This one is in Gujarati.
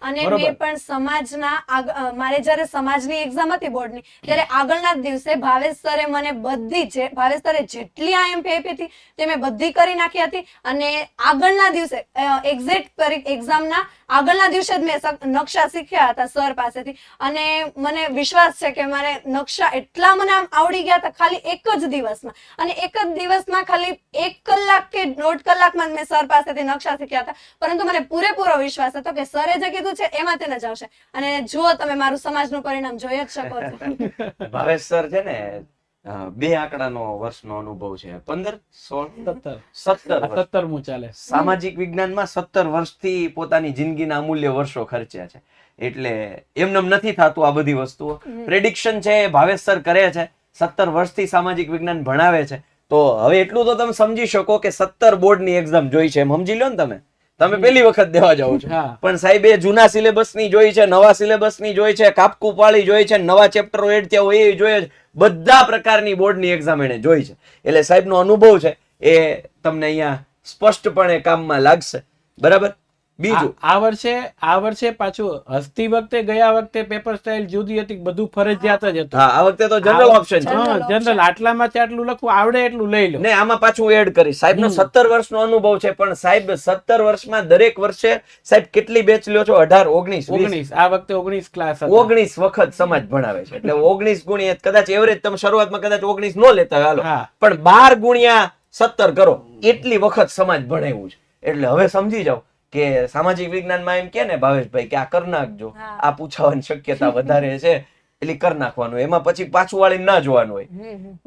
અને મેં પણ સમાજના મારે જયારે સમાજની એક્ઝામ હતી બોર્ડની ત્યારે આગળના જ દિવસે ભાવેશ સરે મને ભાવેશ સરે જેટલી IMP આપી હતી તે મેં બધી કરી નાખી હતી અને આગળના દિવસે એક્ઝેક્ટ એક્ઝામના આગળના દિવસે જ મેં નકશા શીખ્યા હતા સર પાસેથી અને મને વિશ્વાસ છે કે મારે નકશા એટલા મને આમ આવડી ગયા હતા ખાલી એક જ દિવસમાં અને એક જ દિવસમાં ખાલી 1 કલાક કે 1.5 કલાકમાં મેં સર પાસેથી નકશા શીખ્યા હતા પરંતુ મને પૂરેપૂરો વિશ્વાસ હતો કે સરે જે કીધું છે એમાં તેને જ આવશે અને જુઓ તમે મારું સમાજનું પરિણામ જોઈ જ શકો છો. ભાવેશ સર છે ને 2 આંકડાનો વર્ષનો અનુભવ છે 15 16 17 17મું ચાલે. સામાજિક વિજ્ઞાનમાં 17 વર્ષથી પોતાની જિંદગીના અમૂલ્ય વર્ષો ખર્ચ્યા છે એટલે એમને નથી થતું આ બધી વસ્તુઓ. પ્રેડિક્શન છે ભાવેશ સર કરે છે 17 વર્ષથી સામાજિક વિજ્ઞાન ભણાવે છે તો હવે એટલું તો તમે સમજી શકો કે 17 બોર્ડની એક્ઝામ જોઈ છે એમ સમજી લો ને તમે પહેલી વખત દેવા જાઓ છો પણ સાહેબ એ જૂના સિલેબસની જોઈ છે નવા સિલેબસની જોઈ છે કાપકુ પાળી જોઈ છે નવા ચેપ્ટરો એડ થયા હોય એ જોઈએ છે બધા પ્રકારની બોર્ડની એક્ઝામ એને જોઈ છે એટલે સાહેબનો અનુભવ છે એ તમને અહીંયા સ્પષ્ટપણે કામમાં લાગશે બરાબર. બીજું આ વર્ષે પાછું હસતી વખતે ગયા વખતે પેપર સ્ટાઇલ જુદી હતી બધું ફરજિયાત જ હતું. હા આ વખતે તો જનરલ ઓપ્શન છે જનરલ આટલામાંથી આટલું લખવું આવડે એટલું લઈ લો ને આમાં પાછું એડ કરી સાહેબનો 17 વર્ષનો અનુભવ છે પણ સાહેબ 17 વર્ષમાં દરેક વર્ષે સાહેબ કેટલી બેચ લ્યો છો 18 19 19 આ વખતે 19 ક્લાસ 19 વખત સમાજ ભણાવે છે એટલે 19 ગુણ્યા કદાચ એવરેજ તમે શરૂઆતમાં કદાચ 19 નો લેતા હાલો પણ 12 ગુણ્યા 17 કરો એટલી વખત સમાજ ભણાવ્યું છે એટલે હવે સમજી જાઓ કે સામાજિક વિજ્ઞાનમાં એમ કે ને ભાવેશભાઈ કે આ કર નાખજો આ પૂછવાની શક્યતા વધારે છે એટલે કર નાખવાનું એમાં પછી પાછું વાળી ના જોવાનું હોય.